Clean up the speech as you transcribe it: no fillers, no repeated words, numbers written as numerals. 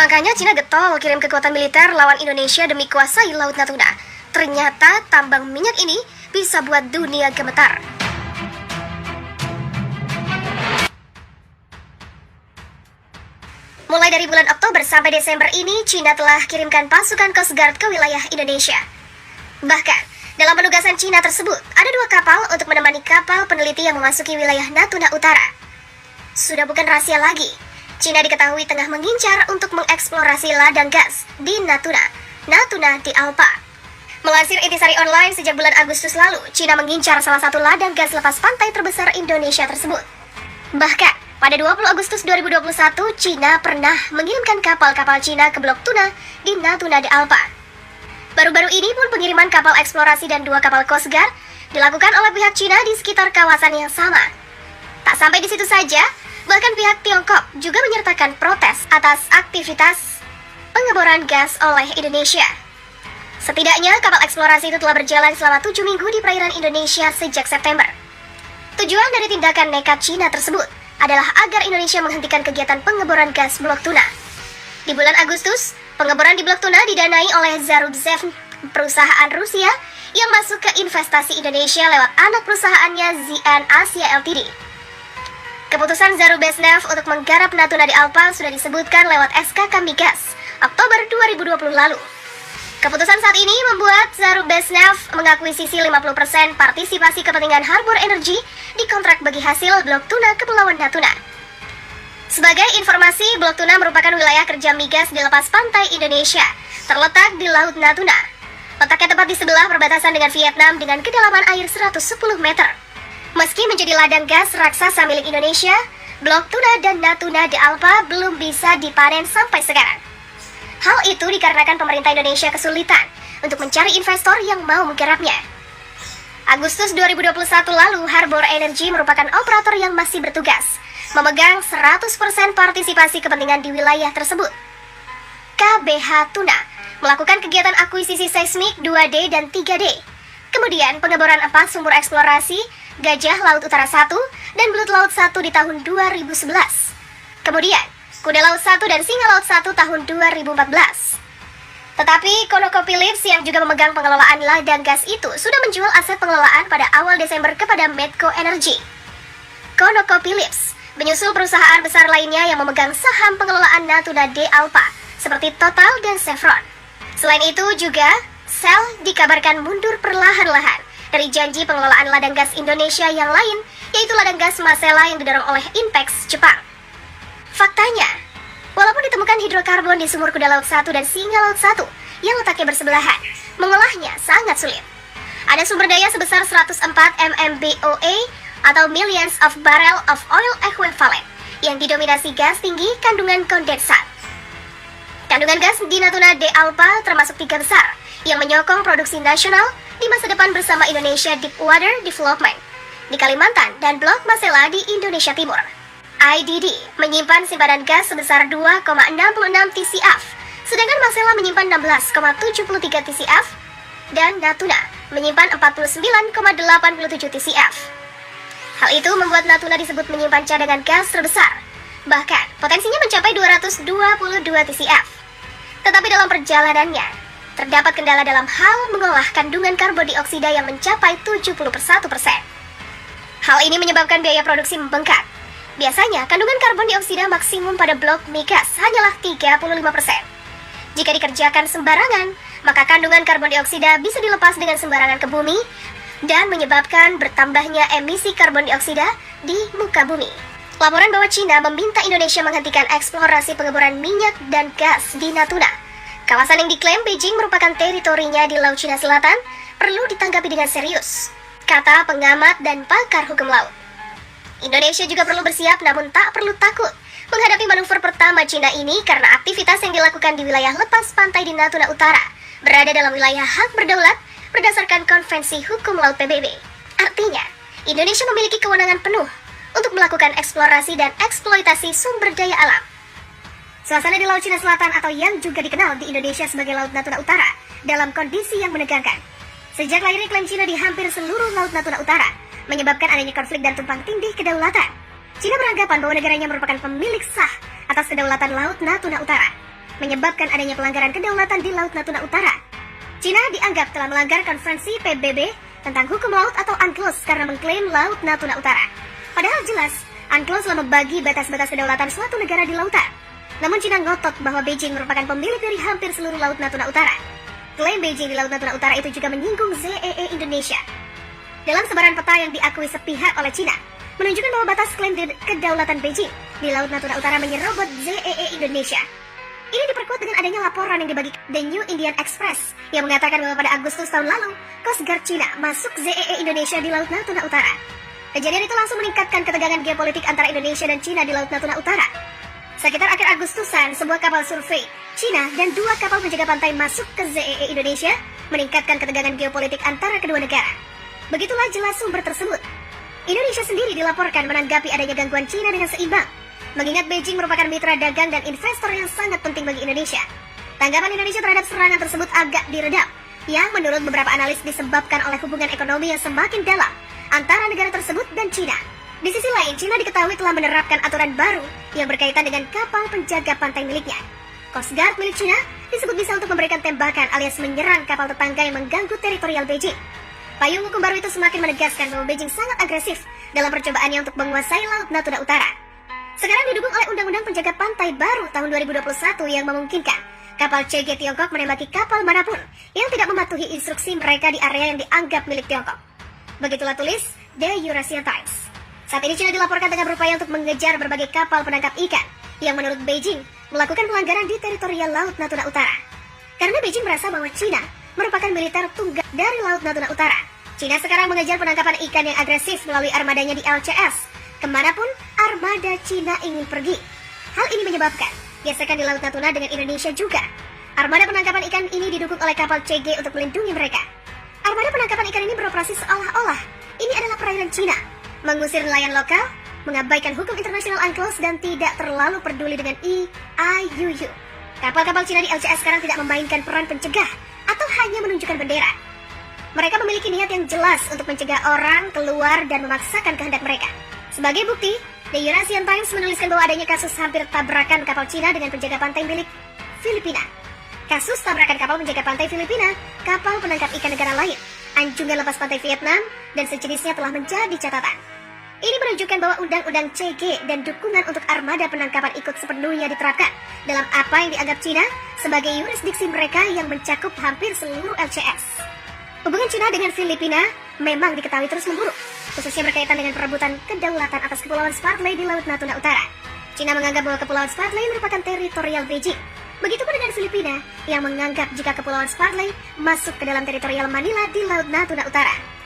Makanya Cina getol kirim kekuatan militer lawan Indonesia demi kuasai Laut Natuna. Ternyata tambang minyak ini bisa buat dunia gemetar. Mulai dari bulan Oktober sampai Desember ini, Cina telah kirimkan pasukan Coast Guard ke wilayah Indonesia. Bahkan, dalam penugasan Cina tersebut, ada 2 kapal untuk menemani kapal peneliti yang memasuki wilayah Natuna Utara. Sudah bukan rahasia lagi, Cina diketahui tengah mengincar untuk mengeksplorasi ladang gas di Natuna di Alpa. Melansir Intisari Online, sejak bulan Agustus lalu, Cina mengincar salah satu ladang gas lepas pantai terbesar Indonesia tersebut. Bahkan, pada 20 Agustus 2021, Cina pernah mengirimkan kapal-kapal Cina ke Blok Tuna di Natuna di Alpa. Baru-baru ini pun pengiriman kapal eksplorasi dan 2 kapal Coast Guard dilakukan oleh pihak Cina di sekitar kawasan yang sama. Tak sampai di situ saja, bahkan pihak Tiongkok juga menyertakan protes atas aktivitas pengeboran gas oleh Indonesia. Setidaknya, kapal eksplorasi itu telah berjalan selama 7 minggu di perairan Indonesia sejak September. Tujuan dari tindakan nekat Cina tersebut adalah agar Indonesia menghentikan kegiatan pengeboran gas Blok Tuna. Di bulan Agustus, pengeboran di Blok Tuna didanai oleh Zarubezhnev, perusahaan Rusia yang masuk ke investasi Indonesia lewat anak perusahaannya ZN Asia Ltd. Keputusan Zarubezhnev untuk menggarap Natuna di Alpa sudah disebutkan lewat SK Migas Oktober 2020 lalu. Keputusan saat ini membuat Zarubezhnev mengakuisisi 50% partisipasi kepentingan Harbor Energy di kontrak bagi hasil Blok Tuna Kepulauan Natuna. Sebagai informasi, Blok Tuna merupakan wilayah kerja migas di lepas pantai Indonesia, terletak di Laut Natuna. Letaknya tepat di sebelah perbatasan dengan Vietnam dengan kedalaman air 110 meter. Meski menjadi ladang gas raksasa milik Indonesia, Blok Tuna dan Natuna di Alpa belum bisa dipanen sampai sekarang. Hal itu dikarenakan pemerintah Indonesia kesulitan untuk mencari investor yang mau menggarapnya. Agustus 2021 lalu, Harbor Energy merupakan operator yang masih bertugas, memegang 100% partisipasi kepentingan di wilayah tersebut. KBH Tuna melakukan kegiatan akuisisi seismik 2D dan 3D. Kemudian pengeboran 4 sumur eksplorasi, Gajah Laut Utara 1 dan Belut Laut 1 di tahun 2011. Kemudian, Kuda Laut 1 dan Singa Laut 1 tahun 2014. Tetapi ConocoPhillips yang juga memegang pengelolaan ladang gas itu sudah menjual aset pengelolaan pada awal Desember kepada Medco Energy. ConocoPhillips menyusul perusahaan besar lainnya yang memegang saham pengelolaan Natuna di Alpa, seperti Total dan Chevron. Selain itu juga, Shell dikabarkan mundur perlahan-lahan dari janji pengelolaan ladang gas Indonesia yang lain, yaitu ladang gas Masela yang didorong oleh Inpex Jepang. Faktanya, walaupun ditemukan hidrokarbon di sumur Kuda Laut 1 dan Singa Laut 1 yang letaknya bersebelahan, mengolahnya sangat sulit. Ada sumber daya sebesar 104 MMBOE atau Millions of Barrel of Oil Equivalent yang didominasi gas tinggi kandungan kondensat. Kandungan gas di Natuna de Alpa termasuk 3 besar yang menyokong produksi nasional di masa depan bersama Indonesia Deepwater Development di Kalimantan dan Blok Masela di Indonesia Timur. IDD menyimpan simpanan gas sebesar 2,66 TCF, sedangkan Masela menyimpan 16,73 TCF, dan Natuna menyimpan 49,87 TCF. Hal itu membuat Natuna disebut menyimpan cadangan gas terbesar, bahkan potensinya mencapai 222 TCF. Tetapi dalam perjalanannya, terdapat kendala dalam hal mengolah kandungan karbon dioksida yang mencapai 71%. Hal ini menyebabkan biaya produksi membengkak. Biasanya, kandungan karbon dioksida maksimum pada blok migas hanyalah 35%. Jika dikerjakan sembarangan, maka kandungan karbon dioksida bisa dilepas dengan sembarangan ke bumi dan menyebabkan bertambahnya emisi karbon dioksida di muka bumi. Laporan bahwa Cina meminta Indonesia menghentikan eksplorasi pengeboran minyak dan gas di Natuna, kawasan yang diklaim Beijing merupakan teritorinya di Laut Cina Selatan, perlu ditanggapi dengan serius, kata pengamat dan pakar hukum laut. Indonesia juga perlu bersiap namun tak perlu takut menghadapi manuver pertama Cina ini karena aktivitas yang dilakukan di wilayah lepas pantai di Natuna Utara berada dalam wilayah hak berdaulat berdasarkan Konvensi Hukum Laut PBB. Artinya, Indonesia memiliki kewenangan penuh untuk melakukan eksplorasi dan eksploitasi sumber daya alam. Suasana di Laut Cina Selatan atau yang juga dikenal di Indonesia sebagai Laut Natuna Utara dalam kondisi yang menegangkan. Sejak lahirnya klaim Cina di hampir seluruh Laut Natuna Utara, menyebabkan adanya konflik dan tumpang tindih kedaulatan. Cina beranggapan bahwa negaranya merupakan pemilik sah atas kedaulatan Laut Natuna Utara. menyebabkan adanya pelanggaran kedaulatan di Laut Natuna Utara. Cina dianggap telah melanggar konferensi PBB tentang hukum laut atau UNCLOS karena mengklaim Laut Natuna Utara. Padahal jelas, UNCLOS telah membagi batas-batas kedaulatan suatu negara di lautan. Namun Cina ngotot bahwa Beijing merupakan pemilik dari hampir seluruh Laut Natuna Utara. Klaim Beijing di Laut Natuna Utara itu juga menyinggung ZEE Indonesia. Dalam sebaran peta yang diakui sepihak oleh Cina, menunjukkan bahwa batas klaim kedaulatan Beijing di Laut Natuna Utara menyerobot ZEE Indonesia. Ini diperkuat dengan adanya laporan yang dibagi The New Indian Express yang mengatakan bahwa pada Agustus tahun lalu, Coast Guard Cina masuk ZEE Indonesia di Laut Natuna Utara. Kejadian itu langsung meningkatkan ketegangan geopolitik antara Indonesia dan Cina di Laut Natuna Utara. Sekitar akhir Agustusan, sebuah kapal survei Cina dan 2 kapal penjaga pantai masuk ke ZEE Indonesia, meningkatkan ketegangan geopolitik antara kedua negara. Begitulah jelas sumber tersebut. Indonesia sendiri dilaporkan menanggapi adanya gangguan Cina dengan seimbang, mengingat Beijing merupakan mitra dagang dan investor yang sangat penting bagi Indonesia. Tanggapan Indonesia terhadap serangan tersebut agak diredam, yang menurut beberapa analis disebabkan oleh hubungan ekonomi yang semakin dalam antara negara tersebut dan Cina. Di sisi lain, Cina diketahui telah menerapkan aturan baru yang berkaitan dengan kapal penjaga pantai miliknya. Coast Guard milik Cina disebut bisa untuk memberikan tembakan alias menyerang kapal tetangga yang mengganggu teritorial Beijing. Payung hukum baru itu semakin menegaskan bahwa Beijing sangat agresif dalam percobaannya untuk menguasai Laut Natuna Utara. Sekarang didukung oleh Undang-Undang Penjaga Pantai baru tahun 2021 yang memungkinkan kapal CG Tiongkok menembaki kapal manapun yang tidak mematuhi instruksi mereka di area yang dianggap milik Tiongkok. Begitulah tulis The Eurasian Times. Saat ini Cina dilaporkan tengah berupaya untuk mengejar berbagai kapal penangkap ikan yang menurut Beijing melakukan pelanggaran di teritorial Laut Natuna Utara. Karena Beijing merasa bahwa Cina merupakan militer tunggal dari Laut Natuna Utara. Cina sekarang mengejar penangkapan ikan yang agresif melalui armadanya di LCS, kemanapun armada Cina ingin pergi. Hal ini menyebabkan gesekan di Laut Natuna dengan Indonesia juga. Armada penangkapan ikan ini didukung oleh kapal CG untuk melindungi mereka. Armada penangkapan ikan ini beroperasi seolah-olah ini adalah perairan Cina, mengusir nelayan lokal, mengabaikan hukum internasional UNCLOS dan tidak terlalu peduli dengan IUU. Kapal-kapal Cina di LCS sekarang tidak memainkan peran pencegah atau hanya menunjukkan bendera. Mereka memiliki niat yang jelas untuk mencegah orang keluar dan memaksakan kehendak mereka. Sebagai bukti, The Eurasian Times menuliskan bahwa adanya kasus hampir tabrakan kapal Cina dengan penjaga pantai milik Filipina. Kasus tabrakan kapal penjaga pantai Filipina, kapal penangkap ikan negara lain, anjungan lepas pantai Vietnam, dan sejenisnya telah menjadi catatan. Ini menunjukkan bahwa Undang-Undang CG dan dukungan untuk armada penangkapan ikut sepenuhnya diterapkan dalam apa yang dianggap Cina sebagai yurisdiksi mereka yang mencakup hampir seluruh LCS. Hubungan Cina dengan Filipina memang diketahui terus memburuk, khususnya berkaitan dengan perebutan kedaulatan atas Kepulauan Spratly di Laut Natuna Utara. Cina menganggap bahwa Kepulauan Spratly merupakan teritorial Beijing. Begitupun dengan Filipina yang menganggap jika Kepulauan Spratly masuk ke dalam teritorial Manila di Laut Natuna Utara.